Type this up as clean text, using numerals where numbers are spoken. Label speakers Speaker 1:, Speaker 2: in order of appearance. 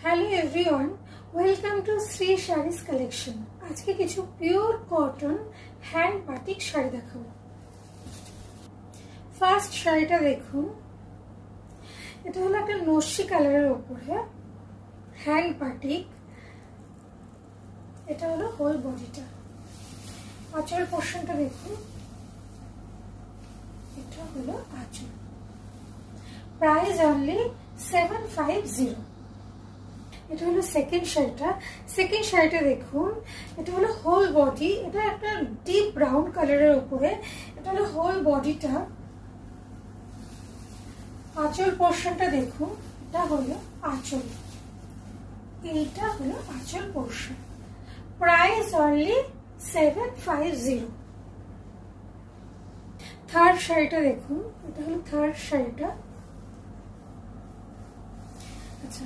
Speaker 1: Hello everyone, welcome to Shri saris collection. আজকে কিছু pure cotton hand batik sari দেখাবো। First শাড়িটা দেখুন, এটা হলো একটা নস্যি কালারের উপরে হ্যান্ড বাটিক। এটা হলো হোল বডিটা। আঁচল পোর্শনটা দেখুন, এটা হলো আঁচল। Price only 750। এটা হলো সেকেন্ড শাড়িটা। সেকেন্ড শাড়িটা দেখুন, এটা হলো হোল বডি। এটা একটা ডিপ ব্রাউন কালারের উপরে। এটা হলো হোল বডিটা। আঁচল পোর্শনটা দেখুন, এটা হলো আঁচল। এইটা হলো আঁচল পোর্শন। Price only 750। থার্ড শাড়িটা দেখুন, এটা হলো থার্ড শাড়িটা। আচ্ছা,